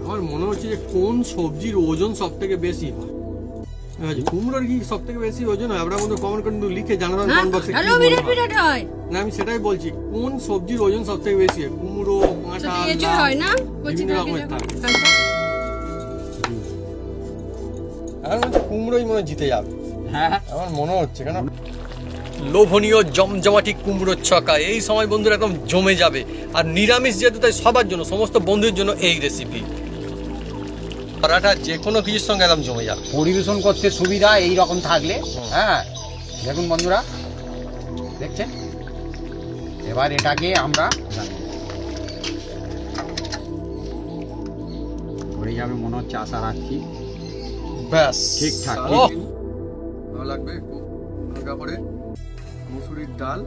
আমার মনে হচ্ছে যে কোন সবজির ওজন সব থেকে বেশি হয়। কুমড়োর কি সব থেকে বেশি ওজন হয়? আপনারা মধ্যে কমেন্ট করে লিখে জানাবেন কমেন্ট বক্সে। না আমি সেটাই বলছি, কোন সবজির ওজন সব থেকে বেশি হয়? কুমড়ো, কাঁচা হয় না, বিভিন্ন রকমের থাকে। আমার মনে কুমড়োই মনে জিতে যাবে। হ্যাঁ আমার মনে হচ্ছে, কেন লোভনীয় জমজমাটি কুমড়োর ছক্কা এই সময় বন্ধুরা একদম জমে যাবে। আর নিরামিষ যেহেতু, তাই সবার জন্য, সমস্ত বন্ধুদের জন্য এই রেসিপি। পরাটা যে কোনো কিছুর সঙ্গে একদম জমে যাবে, পরিবেশন করতে সুবিধা এই রকম থাকলে। হ্যাঁ দেখুন বন্ধুরা, দেখছেন? এবার এটাকে আমরা ধরে যাবে মনে হচ্ছে, আশা রাখছি। ব্যাস ঠিকঠাক। ভালো লাগবে একটু হালকা করে মুসুরির ডাল।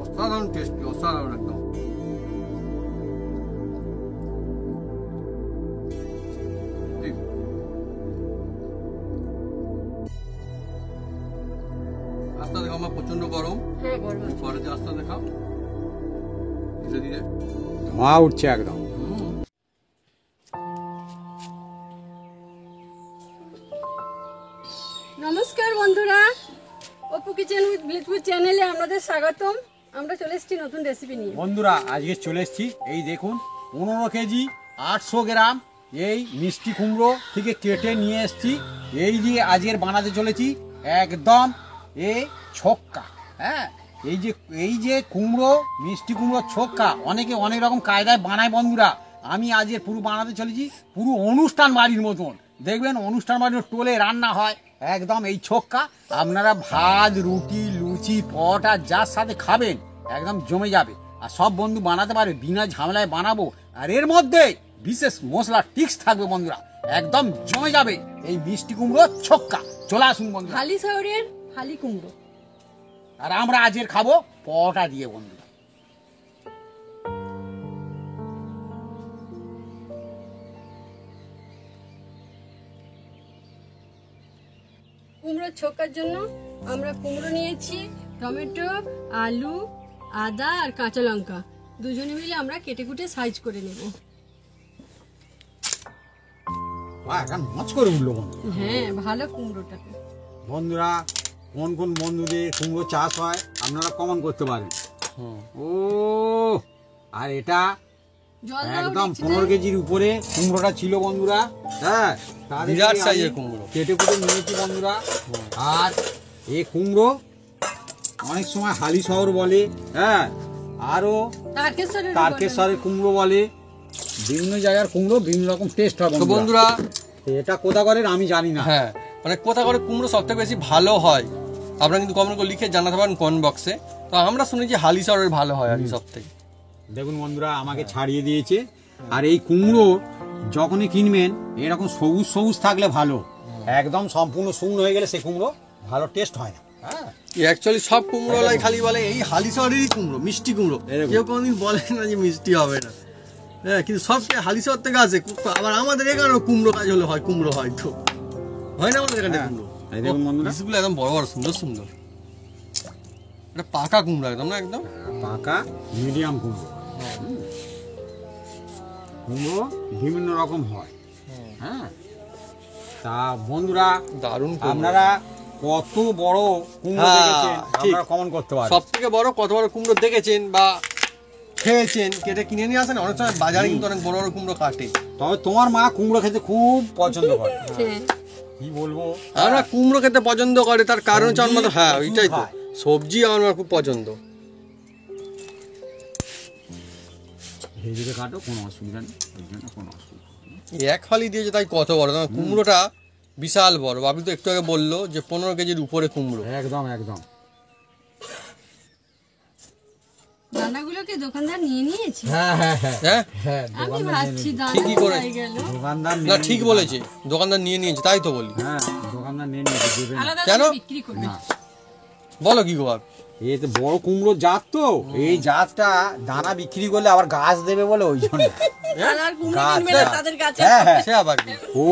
অসাধারণ টেস্টি, অসাধারণ একদম। আস্তে দেখো, আমার প্রচন্ড গরম। পরে যে আস্তে দেখাও, ধীরে ধীরে ধোঁয়া উঠছে একদম। নমস্কার বন্ধুরা, অপু কিচেন উইথ ভিলেজপুর চ্যানেলে আপনাদের স্বাগতম। আমরা চলে এসেছি নতুন রেসিপি নিয়ে। বন্ধুরা আজকে চলে এসেছি, এই দেখুন 15 কেজি 800 গ্রাম এই মিষ্টি কুমড়ো থেকে কেটে নিয়ে এসেছি। এই যে আজকের বানাতে চলেছি একদম এই ছক্কা। হ্যাঁ এই যে কুমড়ো, মিষ্টি কুমড়ো ছক্কা অনেকে অনেক রকম কায়দায় বানায় বন্ধুরা। আমি আজকে পুরো বানাতে চলেছি পুরো অনুষ্ঠান বাড়ির মতন। দেখবেন অনুষ্ঠান বাড়ির টোলে রান্না হয় একদম এই ছক্কা। আপনারা ভাত, রুটি, লুচি, পরোটা যার সাথে খাবেন একদম জমে যাবে। আর সব বন্ধু বানাতে পারবে, বিনা ঝামেলায় বানাবো। আর এর মধ্যে বিশেষ মশলা টিক্স থাকবে বন্ধুরা, একদম জমে যাবে এই মিষ্টি কুমড়ো ছক্কা। চলে আসুন বন্ধুরা, হালি শহরের হালি কুমড়ো। আর আমরা আজকের খাবো পরোটা দিয়ে বন্ধুরা। কুমড়োর ছক্কার জন্য আমরা কুমড়ো নিয়েছি, টমেটো, আলু, আদা আর কাঁচা লঙ্কা দুজনে মিলে আমরা কেটে কুটে সাইজ করে নেব। মজ করে উঠলো বন্ধু। হ্যাঁ ভালো কুমড়োটাকে। বন্ধুরা কোন কোন বন্ধুদের কুমড়ো চাষ হয় আপনারা কমেন্ট করতে পারেন। ও আর এটা একদম 15 কেজির উপরে কুমড়োটা ছিল বন্ধুরা। হ্যাঁ বিরাট সাইজের কুমড়ো কেটে কুটে নিয়েছি বন্ধুরা। আর এই কুমড়ো অনেক সময় হালি শহর বলে, হ্যাঁ আরো তারকেশ্বরের কুমড়ো বলে। বিভিন্ন জায়গার কুমড়ো বিভিন্ন রকম টেস্ট হয় তো বন্ধুরা। এটা কোথা করে আমি জানি না। হ্যাঁ মানে কোথা করে কুমড়ো সব থেকে বেশি ভালো হয় আপনারা কিন্তু কমেন্ট করে লিখে জানাতে পারেন কমেন্ট বক্সে। তো আমরা শুনেছি হালি শহরের ভালো হয় আর সব থেকে। দেখুন বন্ধুরা আমাকে ছাড়িয়ে দিয়েছে। আর এই কুমড়ো যখনই কিনবেন এরকম সবুজ সবুজ থাকলে ভালো, একদম সম্পূর্ণ শুকনো হয়ে গেলে সেই কুমড়ো ভালো টেস্ট হয় না। হ্যাঁ অ্যাকচুয়ালি সব কুমড়োলাই খালি বলে এই হালি শহরেরই কুমড়ো মিষ্টি কুমড়ো, কেউ কোনোদিন বলে না যে মিষ্টি হবে না। হ্যাঁ কিন্তু সব হালি শহর থেকে আসে। আবার আমাদের এখানেও কুমড়ো কাজ হলে হয়, কুমড়ো হয় তো হয় না আমাদের এখানে কুমড়ো। পিসগুলো একদম বড় বড় সুন্দর সুন্দর। এটা পাকা কুমড়ো একদম, না একদম পাকা মিডিয়াম কুমড়ো। কুমড়ো বিভিন্ন রকম হয়। হ্যাঁ তা বন্ধুরা দারুণ, আপনারা কত বড় কুমড়ো দেখেছেন আপনারা কমেন্ট করতে পারেন। সব থেকে বড় কত বড় কুমড়ো দেখেছেন বা খেয়েছেন, কেটে কিনে নিয়ে আসেন। অনেক সময় বাজারে কিন্তু অনেক বড় বড় কুমড়ো কাটে। তবে তোমার মা কুমড়ো খেতে খুব পছন্দ করে। কি বলবো, আমরা কুমড়ো খেতে পছন্দ করে তার কারণ হচ্ছে আমার মতো। হ্যাঁ ওইটাই তো, সবজি আমার খুব পছন্দ। ভেজে কাটো কোনো অসুবিধা নেই, কোনো অসুবিধা নেই। এক ফালি দিয়েছে তাই কত বড়, কুমড়োটা বিশাল বড়। বাবু তো একটু আগে বললো যে 15 কেজির উপরে কুমড়ো। একদম একদম। দানাগুলোকে দোকানদার নিয়ে নিয়েছে। হ্যাঁ হ্যাঁ হ্যাঁ হ্যাঁ আমি ভাবছি ঠিকই করে দোকানদার না, ঠিক বলেছে, দোকানদার নিয়ে নিয়েছে তাই তো বলি। হ্যাঁ দোকানদার নিয়ে নিয়েছে। কেন বলো কি গো বাবু? এই তো বড় কুমড়ো জাত, তো এই জাতটা দানা বিক্রি করলে আবার গাছ দেবে বলে ওই জন্য ও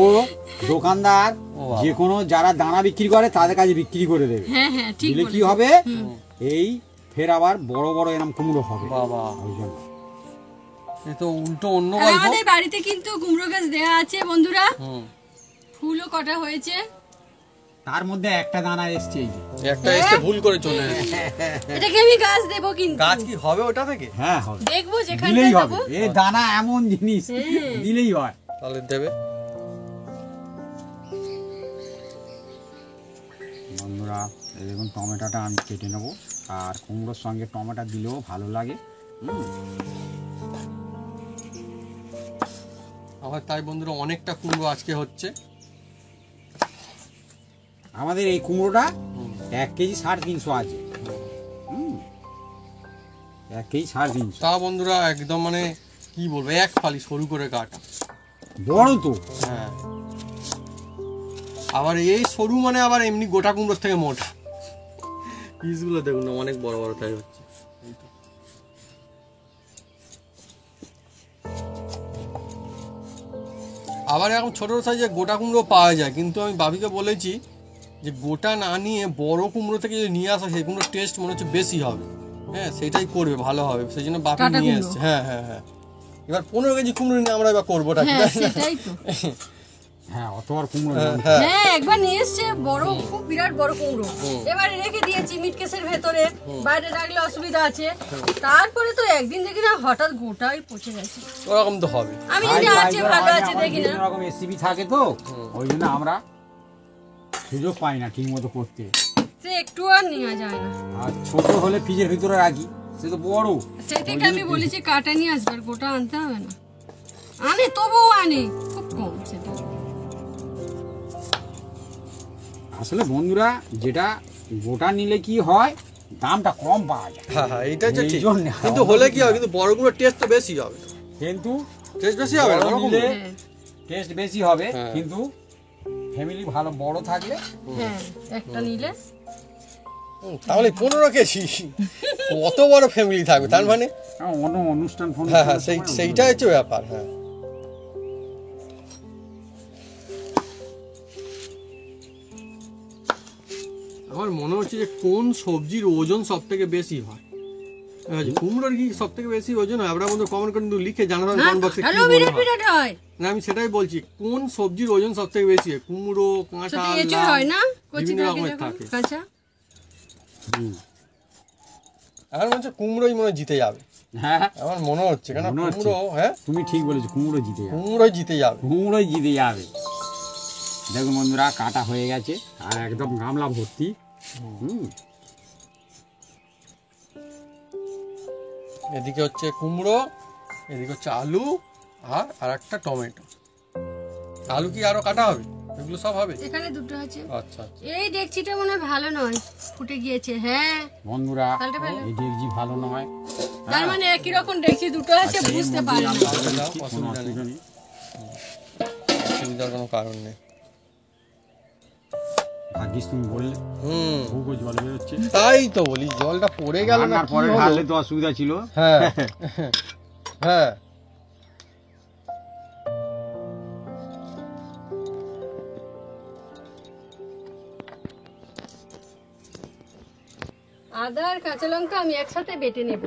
দোকানদার যে কোনো যারা দানা বিক্রি করে তাদের কাছে বিক্রি করে দেবে। দিলে কি হবে, এই ফের আবার বড় বড় এরকম কুমড়ো হবে বাবা, ওই জন্য। এ তো উল্টো অন্য আর গল্প। আমাদের বাড়িতে কিন্তু কুমড়ো গাছ দেয়া আছে বন্ধুরা, হুম, ফুলও কটা হয়েছে। তার মধ্যে একটা দানা এসছে এই যে। একটা এসে ভুল করে চলে এসেছে। এটাকে আমি গাছ দেবো কিন্তু, গাছ কি হবে ওটা থেকে? হ্যাঁ হবে, দেখবো যেখানে দিলেই হবে। দেবো। এই দানা এমন জিনিস, হ্যাঁ। দিলেই হয়। তাহলে দেবে। বন্ধুরা এই দেখুন টমেটোটা আমি কেটে নেব, আর কুমড়োর সঙ্গে টমেটো দিলেও ভালো লাগে। আমার তাই বন্ধুরা অনেকটা কুমড়ো আজকে হচ্ছে। আমাদের এই কুমড়োটা 1 কেজি 350 আছে। 1 কেজি 350। তা বন্ধুরা একদম মানে কি বলবো, এক ফালি সরু করে কাটা। বড় তো। হ্যাঁ, আবার এই সরু মানে আবার এমনি গোটা কুমড়োর থেকে মোটা। পিসগুলো দেখুন না, অনেক বড় বড় তাই হচ্ছে। এই তো। আবার এখন ছোট সাইজে গোটা কুমড়ো পাওয়া যায়, কিন্তু আমি বাবিকে বলেছি যে গোটা না নিয়ে বড় কুমড়ো থেকে যদি নিয়ে আসা, সেই কুমড়োর টেস্ট মনে হচ্ছে বেশি হবে। হ্যাঁ, সেটাই করবে, ভালো হবে, সেই জন্য বাপি কাটা নিয়ে কুমড়ো। এসছে। হ্যাঁ হ্যাঁ হ্যাঁ, এবার 15 কেজি কুমড়ো নিয়ে আমরা এবার করবোটা কি? হ্যাঁ সেটাই তো। হ্যাঁ অত আর কুমড়ো হ্যাঁ, নেই। হ্যাঁ। হ্যাঁ একবার নিয়ে এসছে বড়, খুব বিরাট বড় কুমড়ো, এবারে রেখে দিয়েছি মিটকেসের ভেতরে, বাইরে রাখলে অসুবিধা আছে। তারপরে তো একদিন দেখি না হঠাৎ গোটাই পচে গেছে। ওরকম তো হবে। আমি যদি আছে ভালো আছে দেখি না। বিভিন্ন রকম রেসিপি থাকে তো, ওই জন্য আমরা সুযোগ পাই না ঠিক মতো করতে। সে একটু আর নেওয়া যায় না, আর ছোট হলে ফ্রিজের ভিতরে রাখি, সে তো বড়। সেই থেকে আমি বলেছি কাটা নিয়ে আসবে, আর গোটা আনতে হবে না। আনে তবুও আনে খুব কম সেটা। আসলে বন্ধুরা যেটা গোটা নিলে কি হয়, দামটা কম পাওয়া যায়। হ্যাঁ হ্যাঁ, এইটা হচ্ছে এই ঠিক। জন্য। কিন্তু হলে কি হবে, কিন্তু বড়গুলোর টেস্ট তো বেশি হবে। কিন্তু টেস্ট বেশি হবে না, বড় ওরকম নিলে না। হ্যাঁ। টেস্ট বেশি হবে, হ্যাঁ। কিন্তু ফ্যামিলি ভালো বড় থাকলে হ্যাঁ একটা নিলে তাহলে 15 কেজি কত বড় ফ্যামিলি থাকবে, তার মানে অন্য অনুষ্ঠান হ্যাঁ হ্যাঁ, সেইটা হচ্ছে ব্যাপার। হ্যাঁ, আমার মনে হচ্ছে যে কোন সবজির ওজন সব থেকে বেশি হয়। কুমড়োর কি সব থেকে বেশি ওজন হয়? আপনারা বন্ধু কমেন্ট করে কিন্তু লিখে জানাবেন কমেন্ট বক্সে কি হ্যালো মনে বিরাট হয়। বিরাট হয়। না আমি সেটাই বলছি, কোন সবজির ওজন সব থেকে বেশি হয়? কুমড়ো, কাঁচা, সত্যি এঁচড় হয় না, কচি বিভিন্ন থাকে রকমের যখন থাকে। কাঁচা। আমার মনে হচ্ছে কুমড়োই মনে হয় জিতে যাবে। হ্যাঁ আমার মনে হচ্ছে, কেন মনে হচ্ছে। কুমড়ো, হ্যাঁ তুমি ঠিক বলেছো, কুমড়ো জিতে যাবে। কুমড়োই জিতে যাবে। কুমড়োই জিতে যাবে। দেখো বন্ধুরা কাটা হয়ে গেছে, আর একদম গামলা ভর্তি। এদিকে হচ্ছে কুমড়ো, এদিকে হচ্ছে আলু, আর একটা টমেটো। আলু কি আরো কাটা হবে? এগুলো সব হবে? এখানে দুটো আছে। আচ্ছা আচ্ছা। এই ডেকচিটা মনে হয় ভালো নয়, ফুটে গিয়েছে। হ্যাঁ বন্ধুরা পাল্টে ফেলো। এই ডেকচি ভালো নয়। তার মানে একই রকম ডেকচি দুটো আছে, আচ্ছা, এর বুঝতে মধ্যে পারি না। আমরা তাহলে দিচ্ছি, কোনো অসুবিধা নেই। অসুবিধা নেই। অসুবিধার কোনো কারণ নেই। ভাগ্যিস তুমি বললে, ভুগো জল বেরোচ্ছে। তাই তো বলি, জলটা পড়ে গেল না রান্নার কি পরে হলো? ঢাললে তো অসুবিধা ছিল। হ্যাঁ হ্যাঁ, আদা আর কাঁচা লঙ্কা আমি একসাথে বেটে নেব।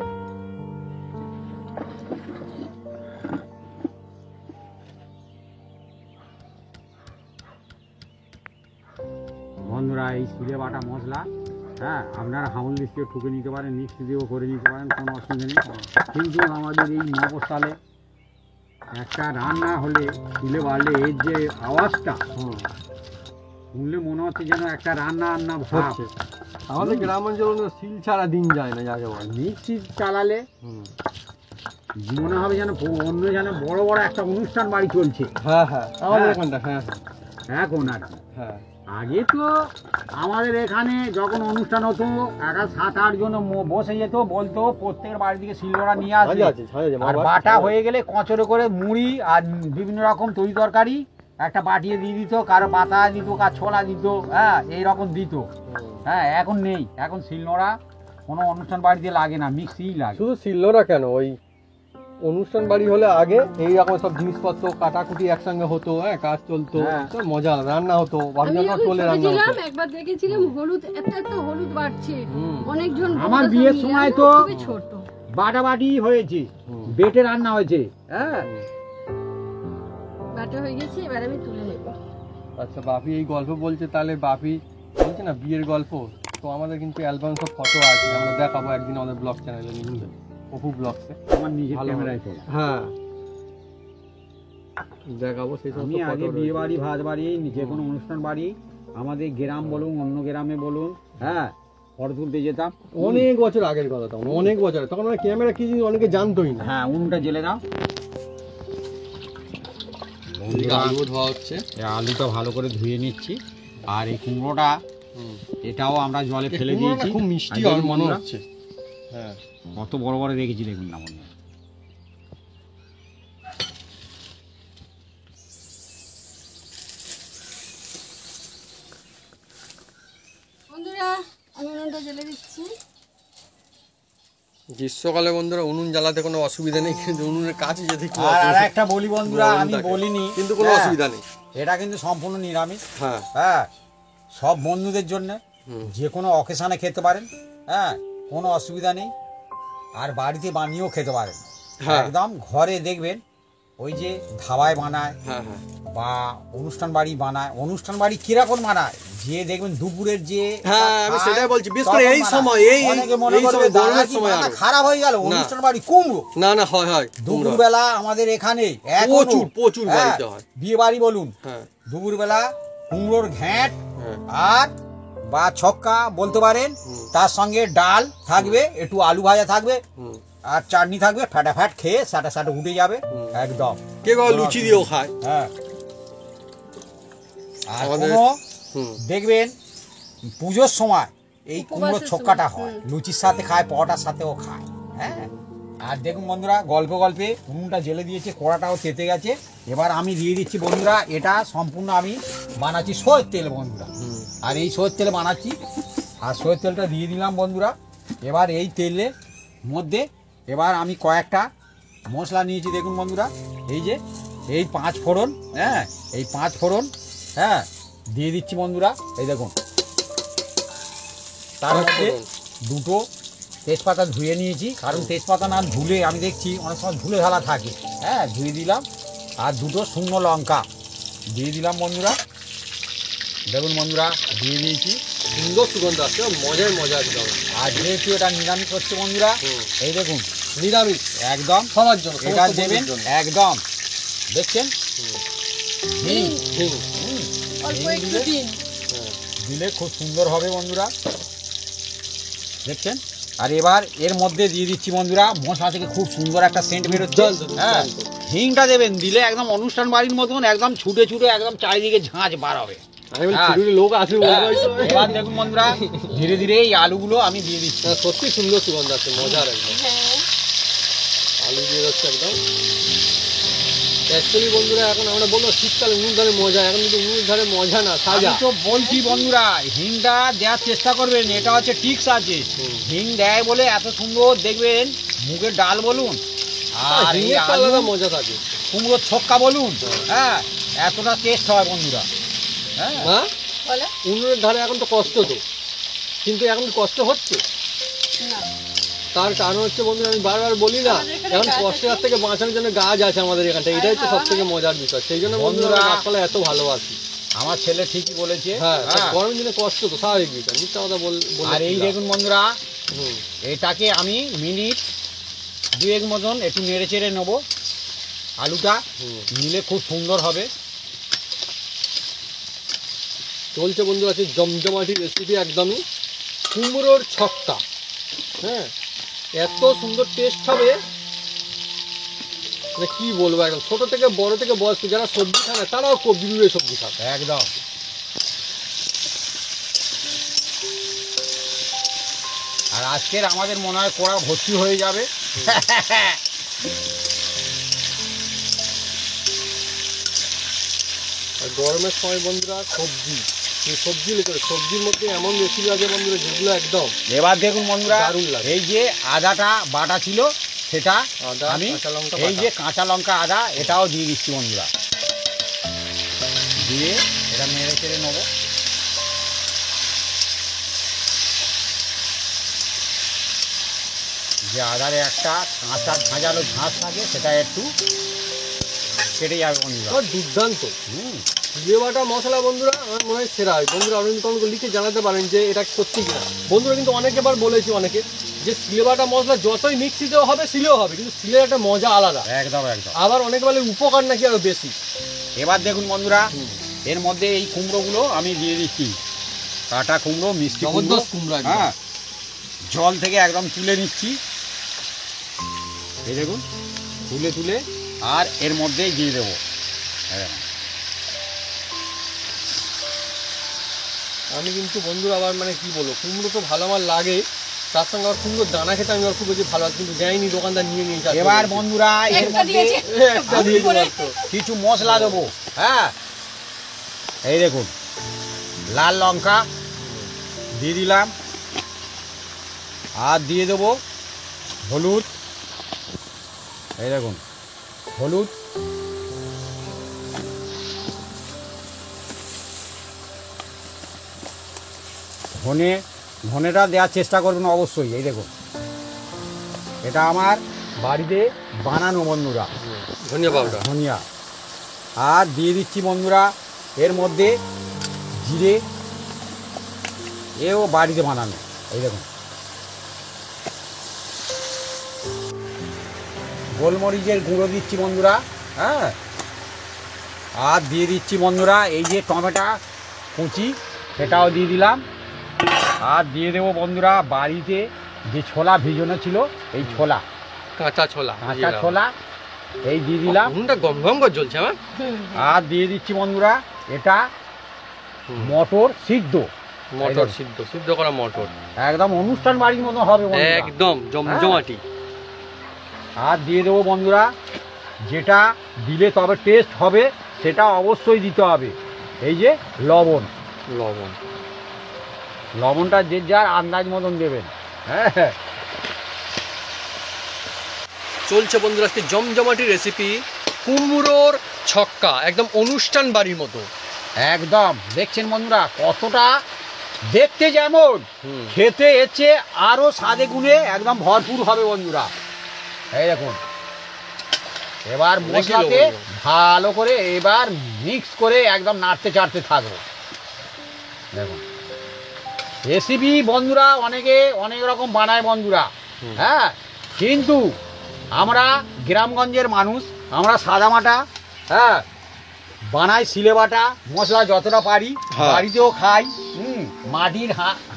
বন্ধুরা এই সিলে বাটা মশলা, হ্যাঁ আপনারা হামল দিয়েও ঠুকে নিতে পারেন, মিক্সি দিয়েও করে নিতে পারেন, কোনো অসুবিধা নেই। কিন্তু আমাদের এই মফস্বলে একটা রান্না হলে সিলে বাড়লে এর যে আওয়াজটা শুনলে মনে হচ্ছে যেন একটা রান্না রান্না ভাব। হচ্ছে। আমাদের গ্রাম অঞ্চলে সিল ছাড়া দিন যায় না, যাকে বলে। মিক্সি চালালে মনে হবে যেন অন্য যেন বড় বড় একটা অনুষ্ঠান বাড়ি চলছে হ্যাঁ হ্যাঁ, আমাদের হ্যাঁ। এখানটা হ্যাঁ এখন আর কি। হ্যাঁ। আগে তো আমাদের এখানে যখন অনুষ্ঠান হতো, 7-8 জন বসে যেত, বলতো প্রত্যেকের বাড়ি থেকে শিলনোড়া নিয়ে আসবে, আর বাটা হয়ে গেলে কচরে করে মুড়ি আর বিভিন্ন রকম তরি তরকারি একটা বাটিয়ে দিয়ে দিত, কারো পাতা দিত, কার ছোলা দিত, হ্যাঁ এইরকম দিত। হ্যাঁ এখন নেই, এখন শিলনোড়া কোনো অনুষ্ঠান বাড়িতে লাগে না, মিক্সিই লাগে। শুধু শিলনোড়া কেন, ওই অনুষ্ঠান বাড়ি হলে আগে এইরকম সব জিনিসপত্র কাটাকুটি একসঙ্গে হতো, হ্যাঁ কাজ চলতো, হ্যাঁ। তো মজা আলাদা, রান্না হতো, বাড়ি আমি যখন যখন চলে ছোট রান্না ছিলাম হতো। একবার দেখেছিলাম হলুদ এত হলুদ বাড়ছে, অনেকজন আমার বড়রা সব বিয়ের মিলে, সময় আমি তো খুবই ছোট বাটাবাটি হয়েছে, বেটে রান্না হয়েছে। হ্যাঁ, বাটা হয়ে গেছে, এবার আমি তুলে নেব। আচ্ছা বাপি এই গল্প বলছে, তাহলে বাপি বলছে না বিয়ের গল্প, তো আমাদের কিন্তু অ্যালবাম সব ফটো আছে, আমরা দেখাবো একদিন আমাদের ব্লগ চ্যানেলে, নিশ্চয়ই অপু ব্লগসে। আমার নিজের ক্যামেরায় তোলা। হ্যাঁ দেখাবো সেই আমি আগে বিয়ে বাড়ি, ভাত বাড়ি, যে কোনো অনুষ্ঠান বাড়ি, আমাদের গ্রাম বলুন অন্য গ্রামে বলুন, হ্যাঁ ফটো তুলতে যেতাম। অনেক বছর আগের কথা, তখন অনেক বছর, তখন মানে ক্যামেরা কি জিনিস অনেকে জানতোই না। হ্যাঁ, উনুনটা জেলে দাও। আলু ধোয়া হচ্ছে, এই আলুটা ভালো করে ধুয়ে নিচ্ছি, আর এই কুমড়োটা এটাও আমরা জলে ফেলে দিয়েছি। খুব মিষ্টি আর আর দেখুন মনে বন্ধুরা, হচ্ছে। হ্যাঁ কত বড় বড় রেখেছি দেখুন না বন্ধুরা। বন্ধুরা আমি উনুনটা জ্বেলে দিচ্ছি। গ্রীষ্মকালে বন্ধুরা উনুন জ্বালাতে কোনো অসুবিধা নেই, কিন্তু উনুনের কাছে যেতে একটু আর অসুবিধা। একটা বলি বন্ধুরা, গরম আমি থাকে। বলিনি কিন্তু কোনো হ্যাঁ, অসুবিধা নেই। এটা কিন্তু সম্পূর্ণ নিরামিষ। হ্যাঁ হ্যাঁ, সব বন্ধুদের জন্য যে কোনো অকেশনে খেতে পারেন, হ্যাঁ কোনো অসুবিধা নেই। আর বাড়িতে বানিয়েও খেতে পারেন, হ্যাঁ। একদম ঘরে দেখবেন ওই যে ধাবায় বানায় হ্যাঁ হ্যাঁ বা অনুষ্ঠান বাড়ি বানায়। অনুষ্ঠান বাড়ি কিরকম বানায়, যে দেখবেন দুপুরের যে হ্যাঁ, আমি খায়, সেটাই বলছি, বিশেষ করে তখন এই বানায়। সময়, এই- অনেকে মনে এই করবে সময়, দাদা গরমের কি সময় মাথা আরো। খারাপ হয়ে গেল, অনুষ্ঠান বাড়ি কুমড়ো। না না হয় হয় কুমড়ো। দুপুরবেলা আমাদের এখানে প্রচুর, প্রচুর বাড়িতে হয়। বিয়ে বাড়ি বলুন, হ্যাঁ দুপুরবেলা কুমড়োর ঘ্যাঁট হ্যাঁ আর বা ছক্কা বলতে পারেন, তার সঙ্গে ডাল থাকবে, একটু আলু ভাজা থাকবে, হুম। আর চাটনি থাকবে, ফ্যাটাফ্যাট খেয়ে সাটা সাটা উঠে যাবে একদম। কে কয় লুচি দিয়েও খায়। হ্যাঁ, আর আমাদের- কোনো হুম। দেখবেন পুজোর সময় এই উপবাসের কুমড়োর সময়, ছক্কাটা হয়, লুচির সাথে খায়, পরোটার সাথেও খায়। হ্যাঁ, আর দেখুন বন্ধুরা, গল্পে গল্পে উনুনটা জেলে দিয়েছে, কড়াটাও তেতে গেছে। এবার আমি দিয়ে দিচ্ছি বন্ধুরা, এটা সম্পূর্ণ আমি বানাচ্ছি সয়ের তেল বন্ধুরা, আর এই সয়ের তেল বানাচ্ছি, আর সয়ের তেলটা দিয়ে দিলাম বন্ধুরা। এবার এই তেলের মধ্যে এবার আমি কয়েকটা মশলা নিয়েছি দেখুন বন্ধুরা, এই যে এই 5 ফোড়ন, হ্যাঁ এই 5 ফোড়ন, হ্যাঁ দিয়ে দিচ্ছি বন্ধুরা। এই দেখুন, তার মধ্যে দুটো তেজপাতা ধুয়ে নিয়েছি, কারণ তেজপাতা না ধুলে আমি দেখছি অনেক সময় ধুলে ঢালা থাকে, হ্যাঁ ধুয়ে দিলাম। আর দুটো শুকনো লঙ্কা দিয়ে দিলাম বন্ধুরা, দেখুন বন্ধুরা দিয়ে দিয়েছি। সুন্দর সুগন্ধ আসছে, মজায় মজা একদম। আর যেহেতু এটা নিরামিষ করছে বন্ধুরা, এই দেখুন নিরামিষ একদম সবার জন্য, এটা সমস্ত দেবেন বন্ধুর জন্য। একদম, দেখছেন হিং, হুম। অল্প হিং একটু দিলে- দিন। দিলে খুব সুন্দর হবে বন্ধুরা, দেখছেন। আর এবার এর মধ্যে দিয়ে দিচ্ছি বন্ধুরা, মশলা থেকে খুব সুন্দর একটা সেন্ট বেরোচ্ছে। জল তো, হ্যাঁ, জল তো। হিংটা দেবেন, দিলে একদম অনুষ্ঠান বাড়ির মতন একদম ছুটে ছুটে একদম চারিদিকে ঝাঁঝ বার হবে। আমি বলি হ্যাঁ। ছুটির লোক আসবে হ্যাঁ, বলবোই তো। এবার দেখুন বন্ধুরা, ধীরে ধীরে এই আলুগুলো আমি দিয়ে দিচ্ছি। হ্যাঁ, সত্যি সুন্দর সুগন্ধ আছে, মজার একদম। হ্যাঁ আলু দিয়ে যাচ্ছে একদম। অ্যাকচুয়ালি বন্ধুরা, এখন আমরা বলবো শীতকালে উনুন ধারে মজা, এখন কিন্তু উনুন ধারে মজা না, সাজা। আমি তো বলছি বন্ধুরা, হিংটা দেওয়ার চেষ্টা করবেন, এটা হচ্ছে টিক্স আছে। হিং দেয় বলে এত সুন্দর দেখবেন, মুগের ডাল বলুন আর এই হিঙের তো আলু আলাদা মজা থাকে। কুমড়োর ছক্কা বলুন, হ্যাঁ এতটা টেস্ট হয় বন্ধুরা। হ্যাঁ, হ্যাঁ, বলে উনুনের ধারে এখন তো কষ্ট তো, কিন্তু এখন কষ্ট হচ্ছে। না তার কারণ হচ্ছে বন্ধুরা, আমি বারবার বলি না, আমাদের এখানে এখন গাছ কষ্টের আছে। হাত থেকে বাঁচানোর জন্য গাছ আছে আমাদের এখানটা, এটাই তো আর সব থেকে হাওয়া মজার বিষয়। সেই জন্য বন্ধুরা বন্ধুরা, আমরা গাছপালা এত ভালোবাসি। আমার ছেলে ঠিকই বলেছে। হ্যাঁ, হ্যাঁ, গরম দিনে কষ্ট তো স্বাভাবিক বিষয়, মিথ্যা কথা আর এই দেখুন বন্ধুরা, হুম। এটাকে আমি মিনিট 2 মতন একটু নেড়ে চেড়ে নেবো, আলুটা নিলে খুব সুন্দর হবে। চলছে বন্ধু আছে জমজমাটি রেসিপি একদমই, কুমড়োর ছক্কা। হ্যাঁ, এত সুন্দর টেস্ট হবে, মানে কি বলবো, একদম ছোট থেকে বড় থেকে বয়স্ক যারা সবজি খায় না, তারাও খুব বিরুড়ে সবজি খায়। একদম। আর আজকের আমাদের মনে হয় কড়া ভর্তি হয়ে যাবে। আর গরমের সময় বন্ধুরা সবজি, এই সবজি লেগে সবজির মধ্যে এমন রেসিপি আছে বন্ধুরা যেগুলো একদম এবার দেখুন বন্ধুরা, দারুণ লাগে। এই যে আদাটা বাটা ছিল, সেটা আদা, আমি কাঁচা লঙ্কা এই যে কাঁচা লঙ্কা আদা এটাও দিয়ে দিচ্ছি বন্ধুরা, দিয়ে এটা নেড়ে চেড়ে নেবো। যে আদারে একটা কাঁচা ঝাঁঝালো ঝাঁস থাকে সেটা একটু কেটে যাবে বন্ধুরা। দুর্দান্ত জিরে বাটা মশলা বন্ধুরা আমার মনে হয় সেরা হয় বন্ধুরা। আপনি কমেন্ট করে লিখে জানাতে পারেন যে এটা সত্যি কিনা বন্ধুরা। কিন্তু অনেকবার বলেছি অনেকে যে সিলে বাটা মশলা যতই মিক্সিতেও হবে সিলেও হবে, কিন্তু সিলের একটা মজা আলাদা। একদম একদম। আবার অনেকে বলে উপকার নাকি আরো বেশি। এবার দেখুন বন্ধুরা, এর মধ্যে এই কুমড়োগুলো আমি দিয়ে দিচ্ছি, কাটা কুমড়ো, মিষ্টি জবরদস্ত কুমড়ো একদম। হ্যাঁ, জল থেকে একদম তুলে নিচ্ছি, এই দেখুন তুলে তুলে আর এর মধ্যেই দিয়ে দেবো। আমি কিন্তু বন্ধুরা আবার মানে কি বলবো, কুমড়ো তো ভালো আমার লাগে, তার সঙ্গে আবার কুমড়োর দানা খেতে আমি আর খুব বেশি ভালো, কিন্তু যাইনি দোকানদার নিয়ে নিয়ে যায়। এবার বন্ধুরা এর মধ্যে একটা দিয়ে দিলাম কিছু মশলা দেবো। হ্যাঁ, এই দেখুন লাল লঙ্কা দিয়ে দিলাম, আর দিয়ে দেবো হলুদ, এই দেখুন হলুদ, ধনেটা দেওয়ার চেষ্টা করবেন অবশ্যই। এই দেখুন এটা আমার বাড়িতে বানানো বন্ধুরা ধনিয়া পাউডার, ধনিয়া। আর দিয়ে দিচ্ছি বন্ধুরা এর মধ্যে জিরে, এও বাড়িতে বানানো। এই দেখুন গোলমরিচের গুঁড়ো দিচ্ছি বন্ধুরা। হ্যাঁ, আর দিয়ে দিচ্ছি বন্ধুরা এই যে টমেটো কুচি সেটাও দিয়ে দিলাম। আর দিয়ে দেবো বন্ধুরা বাড়িতে যে ছোলা ভিজানো ছিল, এই ছোলা, কাঁচা ছোলা, কাঁচা ছোলা এই দিয়ে দিলাম। গম গম করে জ্বলছে আমার। আর দিয়ে দিচ্ছি বন্ধুরা এটা মটর সিদ্ধ, মটর সিদ্ধ, সিদ্ধ করা মটর, একদম অনুষ্ঠান বাড়ির মতো হবে বন্ধুরা, একদম জমজমাটি। আর দিয়ে দেবো বন্ধুরা যেটা দিলে তবে টেস্ট হবে সেটা অবশ্যই দিতে হবে, এই যে লবণ। লবণ, লবণটা যে যার আন্দাজ মতন দেবেন। হ্যাঁ, চলছে বন্ধুরা আজকে জমজমাটি রেসিপি, কুমড়োর ছক্কা, একদম অনুষ্ঠান বাড়ির মতো। একদম দেখছেন বন্ধুরা কতটা দেখতে যেমন, খেতে এসে আরো স্বাদে গুণে একদম ভরপুর হবে বন্ধুরা। এই দেখুন এবার মশলাতে ভালো করে এবার মিক্স করে একদম নাড়তে চাড়তে থাকবো। দেখুন রেসিপি বন্ধুরা অনেকে অনেক রকম বানায় বন্ধুরা। হ্যাঁ, কিন্তু আমরা গ্রামগঞ্জের মানুষ, আমরা সাদামাটা হ্যাঁ বানাই, সিলে বাটা মশলা যতটা পারি বাড়িতেও খাই। মাটির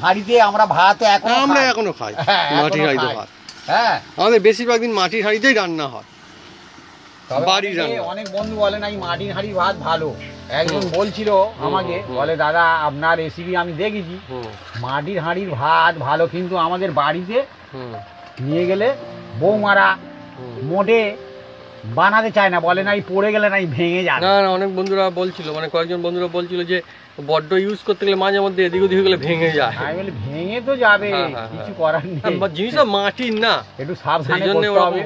হাঁড়িতে আমরা ভাত এখনো খাই, মাটির হাঁড়িতে ভাত। হ্যাঁ, আমাদের বেশিরভাগ দিন মাটির হাঁড়িতেই রান্না হয়। অনেক বন্ধু বলে না এই মাটির হাঁড়ির ভাত ভালো। একজন বলছিল আমাকে, বলে দাদা আপনার রেসিপি আমি দেখেছি, মাটির হাঁড়ির ভাত ভালো, কিন্তু আমাদের বাড়িতে নিয়ে গেলে বৌমারা মোটে বানাতে চায় না, বলে নাই পড়ে গেলে নাই ভেঙে যায়। না না, অনেক বন্ধুরা বলছিল, মানে কয়েকজন বন্ধুরা বলছিল যে বড্ড ইউজ করতে গেলে মাঝে মধ্যে এদিক ওদিক গেলে ভেঙে যায়। আমি বলি ভেঙে তো যাবে, কিছু করার নেই, জিনিসটা মাটির না, একটু সাবধানে করতে হবে।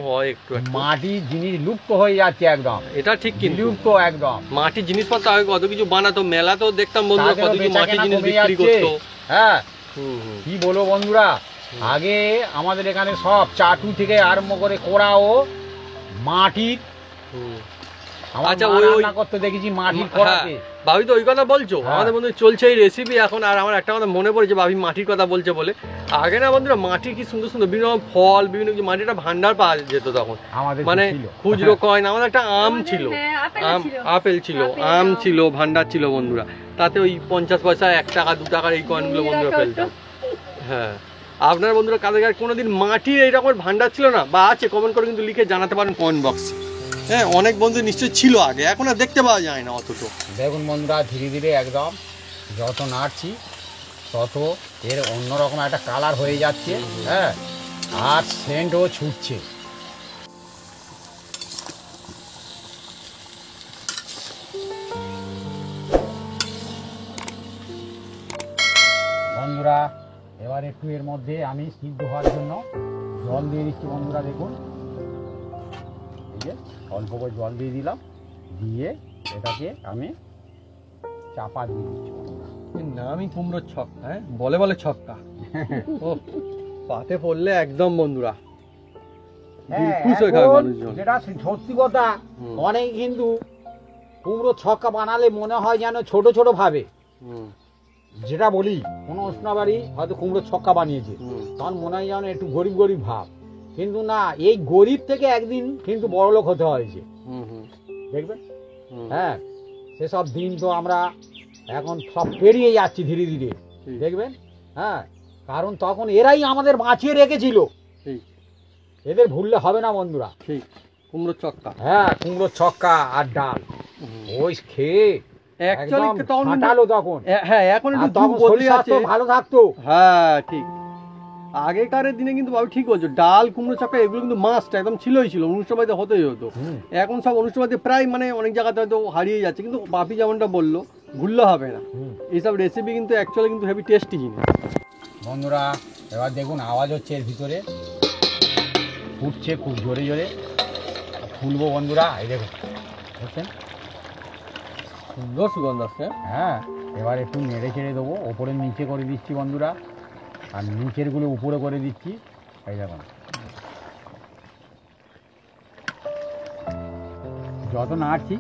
মাটির জিনিস লুপ্ত হয়ে যাচ্ছে একদম, এটা ঠিক, কিন্তু লুপ্ত একদম। মাটির জিনিসপত্র আগে কত কিছু বানাতো, মেলাতেও দেখতাম বন্ধুরা কত কিছু মাটির জিনিস বিক্রি করতো। হ্যাঁ, কি বলবো বন্ধুরা, আগে আমাদের এখানে সব চাটু থেকে আরম্ভ করে কোড়াও মাটির। আচ্ছা, ওই রান্না করতে দেখেছি মাটির কড়াতে। ভাবি তো ওই কথা বলছো, আমাদের বন্ধু চলছে এই রেসিপি এখন। আর আমার একটা কথা মনে পড়েছে, ভাবি মাটির কথা বলছে বলে, আগে না বন্ধুরা মাটির কি সুন্দর সুন্দর বিভিন্ন ফল, বিভিন্ন কিছু মাটির একটা ভান্ডার পাওয়া যেত তখন, মানে খুচরো কয়েন। আমাদের একটা আম ছিল, আপেল ছিল, আম ছিল, ভান্ডার ছিল বন্ধুরা, তাতে ওই 50 পয়সা, 1 টাকা 2 টাকার এই কয়েনগুলো বন্ধুরা ফেলতাম। হ্যাঁ, আপনার বন্ধুরা কাদের কাছে কোনোদিন মাটির এইরকম ভান্ডার ছিল না বা আছে, কমেন্ট করে কিন্তু লিখে জানাতে পারেন কমেন্ট বক্সে। হ্যাঁ, অনেক বন্ধু নিশ্চয়ই ছিল আগে, এখন আর দেখতে পাওয়া যায় না অতটা। দেখুন বন্ধুরা ধীরে ধীরে একদম যত নাড়ছি তত এর অন্যরকম একটা কালার হয়ে যাচ্ছে। হ্যাঁ, আর সেন্টও ছুটছে। বন্ধুরা এবার একটু এর মধ্যে আমি সিদ্ধ হওয়ার জন্য জল দিয়ে দিচ্ছি বন্ধুরা। দেখুন এই যে অল্প করে জল দিয়ে দিলাম, দিয়ে এটাকে আমি চাপা দিয়ে দিচ্ছি। এর নামই কুমড়োর ছক্কা, হ্যাঁ বলে বলে ছক্কা। ও পাতে পড়লে একদম বন্ধুরা খুশ হয়ে খাবে মানুষজন। যেটা সত্যি কথা, অনেক কিন্তু কুমড়ো ছক্কা বানালে মনে হয় যেন ছোট ছোট ভাবে, যেটা বলি কোনো উষ্ণাবাড়ি হয়তো কুমড়ো ছক্কা বানিয়েছে, তখন মনে হয় যেন একটু গরিব গরিব ভাব, কিন্তু না, এই গরিব থেকে একদিন কিন্তু বড়লোক হতে হয়েছে, দেখবেন। হ্যাঁ, সেসব দিন তো আমরা এখন সব পেরিয়ে যাচ্ছি ধীরে ধীরে, দেখবেন। হ্যাঁ, কারণ তখন এরাই আমাদের বাঁচিয়ে রেখেছিল, এদের ভুললে হবে না বন্ধুরা। ঠিক, কুমড়োর ছক্কা। হ্যাঁ, কুমড়োর ছক্কা আর ডাল, ওই খেয়ে ভালো থাকতো। হ্যাঁ ঠিক, আগেকারের দিনে কিন্তু বাবু ঠিক বলছো, ডাল কুমড়ো ছক্কা এগুলো কিন্তু মাস্ট একদম ছিল, অনুষ্ঠান বাড়িতে হতেই হতো। এখন সব অনুষ্ঠান বাড়িতে প্রায় মানে অনেক জায়গাতে হয়তো হারিয়ে যাচ্ছে, কিন্তু বাপি যেমনটা বললো ভুললে হবে না, এইসব রেসিপি কিন্তু অ্যাকচুয়ালি কিন্তু হেভি টেস্টি জিনিস। বন্ধুরা এবার দেখুন আওয়াজ হচ্ছে এর ভিতরে, ফুটছে খুব জোরে জোরে, ফুলবো বন্ধুরা, এই দেখুন বুঝছেন, সুন্দর সুগন্ধ আসছে। হ্যাঁ, এবার একটু নেড়ে চেড়ে দেবো, ওপরে নিচে করে দিচ্ছি বন্ধুরা, আর নিচেরগুলো উপরে করে দিচ্ছি, এই দেখুন। যত নাড়ছি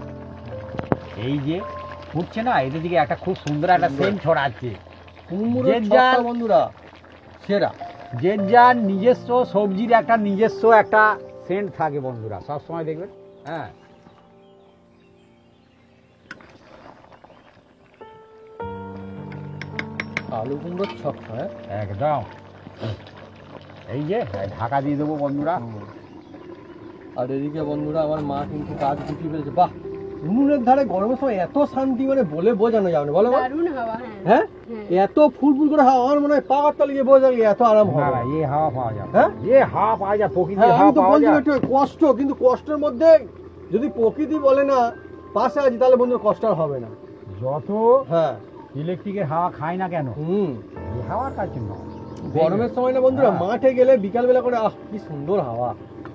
এই যে ফুটছে না, এদের দিকে একটা খুব সুন্দর একটা সেন্ট ছড়াচ্ছে। বন্ধুরা সেরা, যে যার নিজস্ব সবজির একটা নিজস্ব একটা সেন্ট থাকে বন্ধুরা, সবসময় দেখবেন। হ্যাঁ, আলু কুমড়োর ছক্কা একদম। এই যে ঢাকা দিয়ে দেবো বন্ধুরা। আর এদিকে বন্ধুরা আমার মা কিন্তু কাজ গুটিয়ে ফেলেছে। বাহ, উনুনের ধারে গরমের সময় এত শান্তি, মানে বলে বোঝানো যাবে না, বলো। হ্যাঁ, এত ফুলফুল করে হাওয়া, আমার মনে হয় পাওয়ার তলে গিয়ে বোঝা গিয়ে এত আরাম হবে। এই হাওয়া পাওয়া যায়, হ্যাঁ এই হাওয়া পাওয়া যায়, প্রকৃতির হাওয়া পাওয়া যায়। কষ্ট, কিন্তু কষ্টের মধ্যে যদি প্রকৃতি বলে না পাশে আছি, তাহলে বন্ধু কষ্ট আর হবে না। যত হ্যাঁ ইলেকট্রিকের হাওয়া খায় না কেন, এই হাওয়ার কাছে নয়। গরমের সময় না বন্ধুরা, মাঠে গেলে বিকাল বেলা করে আহ কি সুন্দর হাওয়া।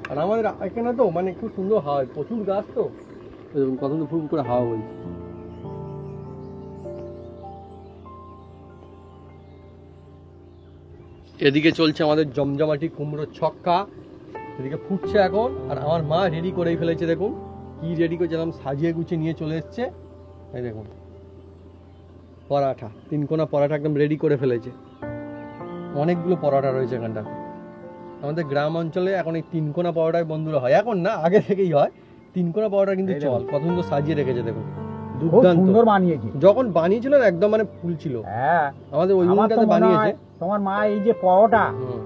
আর আমাদের এখানে তো মানে খুব সুন্দর হাওয়া, প্রচুর গাছ তো, কত সুন্দর ফুল করে হাওয়া বলছে। এদিকে চলছে আমাদের জমজমাটি কুমড়োর ছক্কা, এদিকে ফুটছে এখন, আর আমার মা রেডি করেই ফেলেছে। দেখুন কি রেডি করেছিলাম, সাজিয়ে গুছিয়ে নিয়ে চলে এসছে। এই দেখুন পরাঠা, 3 কোনা পরাঠা একদম রেডি করে ফেলেছে। অনেকগুলো পরোটা রয়েছে এখানটা। আমাদের গ্রাম অঞ্চলে এখন এই 3 কোনা পরোটাই বন্ধুরা হয়, এখন না আগে থেকেই হয় 3 কোনা পরোটা, কিন্তু চল কত সুন্দর সাজিয়ে রেখেছে দেখুন, দুর্দান্ত সুন্দর বানিয়েছে। যখন বানিয়েছিল একদম মানে ফুল ছিল। হ্যাঁ, আমাদের ওই উনুনটাতে বানিয়েছে তোমার মা, এই যে পরোটা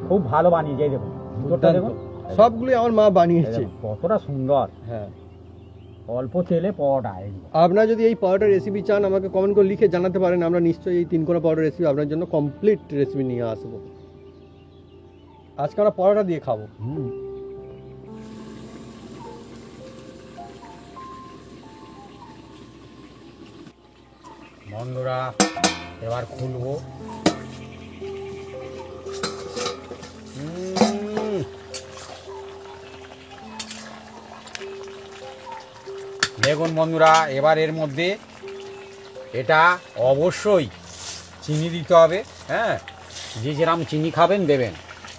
খুব ভালো বানিয়েছে, এই দেখুন ভিতরটা দেখুন, সবগুলো আমার মা বানিয়েছে, কতটা সুন্দর। হ্যাঁ, অল্প তেলে পরোটা। আপনারা যদি এই পরোটার রেসিপি চান আমাকে কমেন্ট করে লিখে জানাতে পারেন, আমরা নিশ্চয়ই এই 3 কোনা পরোটার রেসিপি আপনার জন্য কমপ্লিট রেসিপি নিয়ে আসবো। আজকে আমরা পরোটা দিয়ে খাবো। বন্ধুরা এবার খুলবো। দেখুন বন্ধুরা, এবার এর মধ্যে এটা অবশ্যই চিনি দিতে হবে। হ্যাঁ, যে যেরাম চিনি খাবেন দেবেন।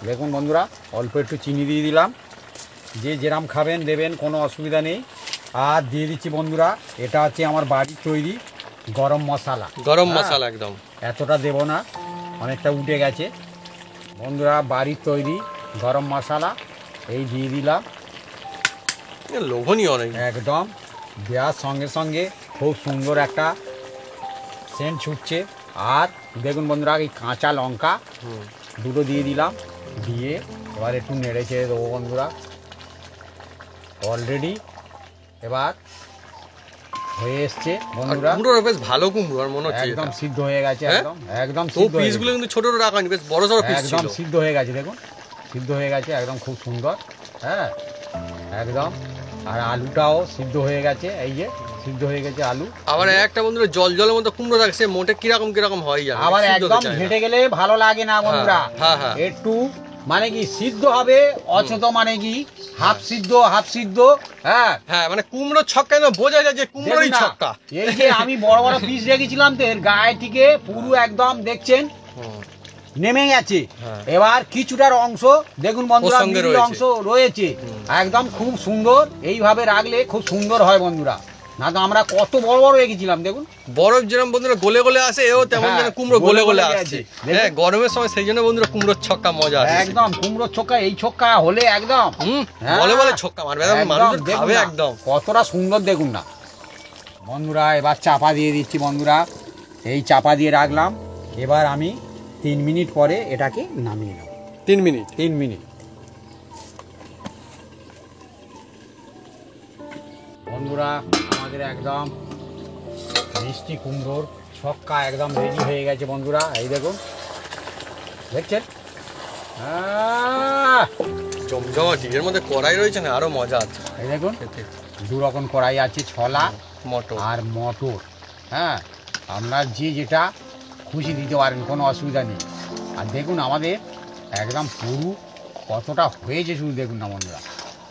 দেখুন বন্ধুরা, অল্প একটু চিনি দিয়ে দিলাম, যে যেরাম খাবেন দেবেন, কোনো অসুবিধা নেই। আর দিয়ে দিচ্ছি বন্ধুরা, এটা হচ্ছে আমার বাড়ির তৈরি গরম মশলা। গরম মশলা একদম এতটা দেব না, অনেকটা উঠে গেছে বন্ধুরা। বাড়ির তৈরি গরম মশলা এই দিয়ে দিলাম, লোভনীয় অনেক একদম। দেওয়ার সঙ্গে সঙ্গে খুব সুন্দর একটা সেন্ট ছুটছে। আর দেখুন বন্ধুরা, এই কাঁচা লঙ্কা দুটো দিয়ে দিলাম, দিয়ে এবার একটু নেড়ে চেড়ে দেবো বন্ধুরা। অলরেডি এবার হয়ে এসছে বন্ধুরা, কুমড়োটা বেশ ভালো কুমড়ো, আর মনে হচ্ছে একদম সিদ্ধ হয়ে গেছে, একদম একদম তো পিসগুলো কিন্তু ছোট ছোট রাখা হয়নি, বেশ বড় বড় পিস ছিল, একদম সিদ্ধ হয়ে গেছে। দেখুন সিদ্ধ হয়ে গেছে একদম, খুব সুন্দর। হ্যাঁ একদম। আর আলুটাও সিদ্ধ হয়ে গেছে, এই যে সিদ্ধ হয়ে গেছে আলু। আবার একটা বন্ধুরা জল জলের মধ্যে কুমড়ো রাখে, সে মোটে কিরকম কিরকম হয় জানো, আবার একদম ঘেটে গেলে ভালো লাগে না বন্ধুরা। হ্যাঁ হ্যাঁ, একটু মানে কি সিদ্ধ হবে অথচ মানে কি হাফ সিদ্ধ হ্যাঁ হ্যাঁ মানে কুমড়ো ছক্কা না বোঝা যায় যে কুমড়োরই দেখুন না, ছক্কা। এই যে আমি বড় বড় পিস রেখেছিলাম তো এর গায়ে থেকে পুরো একদম দেখছেন নেমে গেছে। হ্যাঁ। এবার কিছুটার অংশ দেখুন বন্ধুরা ওর সঙ্গে মিডিল রয়েছে। অংশ রয়েছে একদম খুব সুন্দর। এইভাবে রাখলে খুব সুন্দর হয় বন্ধুরা, না তো আমরা কত বড় বড় রেখেছিলাম দেখুন। বরফ যেরকম বন্ধুরা গলে গলে আসে এও তেমন হ্যাঁ, যেন কুমড়ো গলে গলে গলে গলে আসছে। আছে। হ্যাঁ গরমের সময় সেই জন্য বন্ধুরা কুমড়োর ছক্কা মজা আছে। একদম কুমড়োর ছক্কা, এই ছক্কা হলে একদম হ্যাঁ, বলে বলে ছক্কা মারবে একদম, একদম, মানুষ দেখুন খাবে না, একদম। কতটা সুন্দর দেখুন না বন্ধুরা। এবার চাপা দিয়ে দিচ্ছি বন্ধুরা, এই চাপা দিয়ে রাখলাম। এবার আমি 3 মিনিট পরে এটাকে নামিয়ে নেব। 3 মিনিট। 3 মিনিট বন্ধুরা, আমাদের একদম মিষ্টি কুমড়োর ছক্কা একদম রেডি হয়ে গেছে বন্ধুরা। এই দেখুন, দেখছেন জমজমাটি, এর মধ্যে কড়াই রয়েছে না আরো মজা আছে এই দেখুন খেতে। 2 রকম কড়াই আছে, ছোলা মটর আর মটর। হ্যাঁ, আপনার যে যেটা খুশি দিতে পারেন, কোনো অসুবিধা নেই। আর দেখুন আমাদের একদম পুরো কতটা হয়েছে শুধু দেখুন না বন্ধুরা।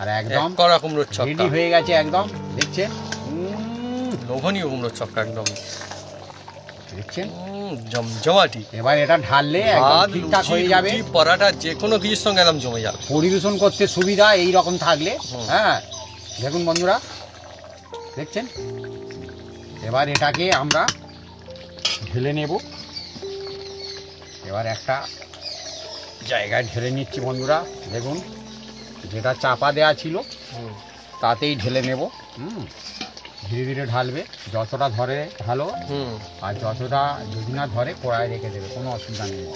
আর একদম কড়া কুমড়োর ছক্কা রেডি হয়ে গেছে একদম, দেখছেন লোভনীয় কুমড়োর ছক্কা একদম দেখছেন জমজমাটি। এবার এটা ঢাললে একদম ভাত, ঠিকঠাক লুচি, হয়ে যাবে। রুটি, পরাটা যে কোনো কিছুর সঙ্গে একদম জমে যাবে। পরিবেশন করতে সুবিধা এই রকম থাকলে। হ্যাঁ দেখুন বন্ধুরা, দেখছেন। এবার এটাকে আমরা ঢেলে নেব। এবার একটা জায়গায় ঢেলে নিচ্ছি বন্ধুরা। দেখুন যেটা চাপা দেওয়া ছিল তাতেই ঢেলে নেব। ধীরে ধীরে ঢালবে, যতটা ধরে ঢালো, আর যতটা যদি না ধরে কড়াই রেখে দেবে, কোনো অসুবিধা নেই।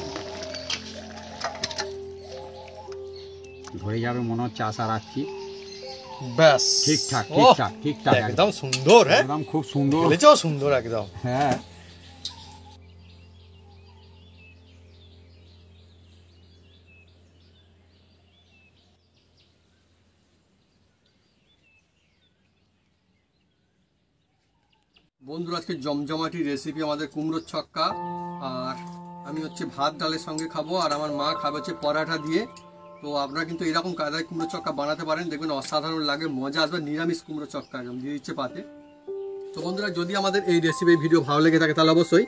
ধরে যাবে মনে হচ্ছে, আশা রাখছি। ব্যাস ঠিকঠাক ওহ, ঠিকঠাক ঠিকঠাক একদম সুন্দর। হ্যাঁ একদম খুব সুন্দর বলেছেও সুন্দর একদম। হ্যাঁ। বন্ধুরা আজকে জমজমাটি রেসিপি আমাদের কুমড়োর ছক্কা। আর আমি হচ্ছে ভাত ডালের সঙ্গে খাবো, আর আমার মা খাবে হচ্ছে পরাঠা দিয়ে। তো আপনারা কিন্তু এরকম কায়দায় কুমড়ো ছক্কা বানাতে পারেন, দেখবেন অসাধারণ লাগে, মজা আসবে। নিরামিষ কুমড়ো ছক্কা একদম দিয়ে দিচ্ছে পাতে। তো বন্ধুরা যদি আমাদের এই রেসিপি ভিডিও ভালো লেগে থাকে তাহলে অবশ্যই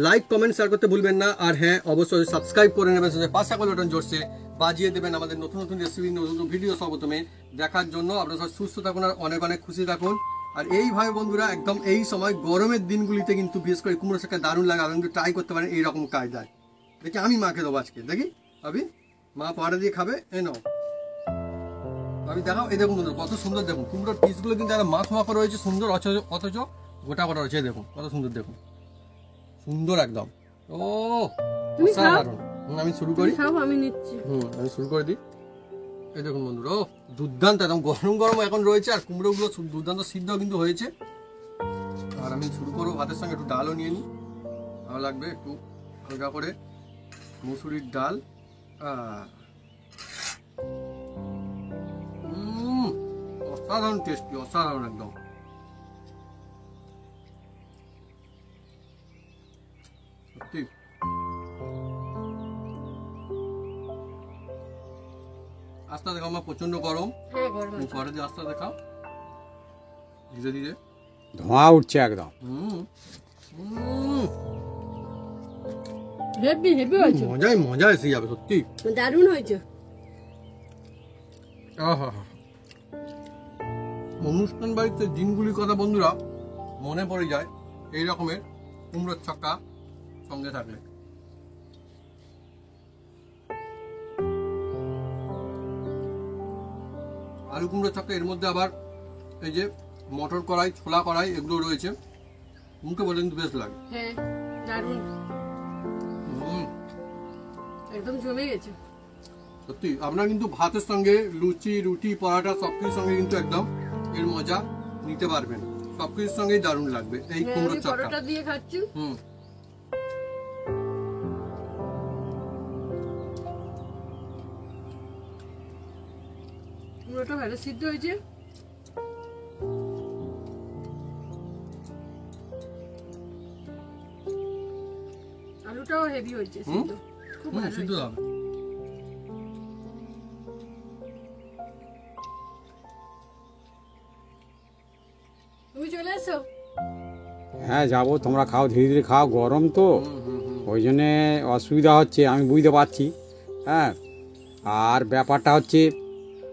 লাইক কমেন্ট শেয়ার করতে ভুলবেন না। আর হ্যাঁ অবশ্যই সাবস্ক্রাইব করে নেবেন, পাশে বাটন জোরসে বাজিয়ে দেবেন আমাদের নতুন নতুন রেসিপি, নতুন নতুন ভিডিও সর্বপ্রথমে দেখার জন্য। আপনারা সব সুস্থ থাকুন আর অনেক অনেক খুশি থাকুন। আর এইভাবে বন্ধুরা একদম এই সময় গরমের দিনগুলিতে কিন্তু বিশেষ করে কুমড়ো ছক্কা দারুণ লাগে। আপনি কিন্তু ট্রাই করতে পারেন এইরকম কায়দায়। দেখি আমি মাকে দেবো আজকে, দেখি ভাবি মা পাড়া দিয়ে খাবে। এই নাও ভাবি দেখাও। এই দেখুন বন্ধুরা কত সুন্দর, দেখুন কুমড়োর পিসগুলো কিন্তু একটা মাখো মাখো রয়েছে সুন্দর, অথচ গোটা গোটা রয়েছে। দেখুন কত সুন্দর, দেখুন সুন্দর একদম। ও অসাধারণ। আমি শুরু করি, আমি নিচ্ছি। আমি শুরু করে দিই। এই দেখুন বন্ধুরা, ও দুর্দান্ত একদম গরম গরম এখন রয়েছে। আর কুমড়োগুলো দুর্দান্ত সিদ্ধ কিন্তু হয়েছে। আর আমি শুরু করবো ভাতের সঙ্গে একটু ডালও নিয়ে নিই, ভালো লাগবে একটু হালকা করে মুসুরির ডাল। অসাধারণ টেস্টি, অসাধারণ একদম। সত্যি আস্তে দেখাও, আমার প্রচন্ড গরম। পরে দিয়ে আস্তে দেখাও, ধীরে ধীরে ধোঁয়া উঠছে একদম। মজাই মজা এসে যাবে সত্যি, দারুণ হয়েছে। অনুষ্ঠান বাড়িতে দিনগুলির কথা বন্ধুরা মনে পড়ে যায় এই রকমের কুমড়োর ছক্কা সঙ্গে থাকলে। আলু কুমড়ো ছক্কা, এর মধ্যে আবার এই যে মটর কড়াই, ছোলা কড়াই এগুলো রয়েছে, মুখে বলে কিন্তু বেশ লাগে। হ্যাঁ দারুণ, একদম জমে গেছে সত্যি। আপনারা কিন্তু ভাতের সঙ্গে লুচি, রুটি, পরাটা সবকিছুর সঙ্গে কিন্তু একদম এর মজা নিতে পারবেন, সবকিছুর সঙ্গেই দারুণ লাগবে এই কুমড়োর ছক্কা। পরোটা দিয়ে খাচ্ছি। কুমড়োটা ভালো সিদ্ধ হয়েছে। আলুটাও হেভি হয়েছে, সিদ্ধ খুব ভালো সিদ্ধ হয়েছে। হবে। চলে এসো। হ্যাঁ যাবো, তোমরা খাও, ধীরে ধীরে খাও, গরম তো ওই জন্যে অসুবিধা হচ্ছে, আমি বুঝতে পারছি। হ্যাঁ, আর ব্যাপারটা হচ্ছে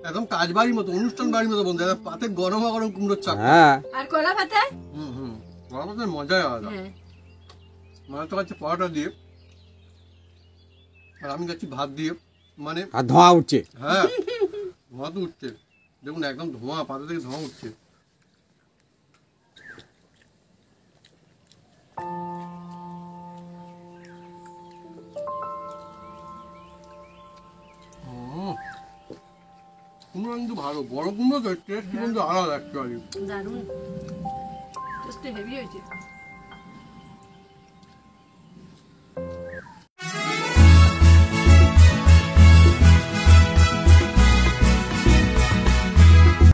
একদম কাজ বাড়ির মতো, অনুষ্ঠান বাড়ির মতো বন্ধু, পাতে গরম গরম কুমড়োর চাপ। হ্যাঁ আর কলা পাতা। গরম ভাতের মজাই আলাদা। হ্যাঁ মানে তো খাচ্ছি পরোটা দিয়ে, আর আমি খাচ্ছি ভাত দিয়ে, মানে আর ধোঁয়া উঠছে। হ্যাঁ ধোঁয়া তো উঠছে, দেখুন একদম ধোঁয়া, পাতা থেকে ধোঁয়া উঠছে। কুমড়ো কিন্তু ভালো, বড় কুমড়ো তো টেস্ট কিন্তু আলাদা অ্যাকচুয়ালি। দারুণ টেস্টে হেভি হয়েছে।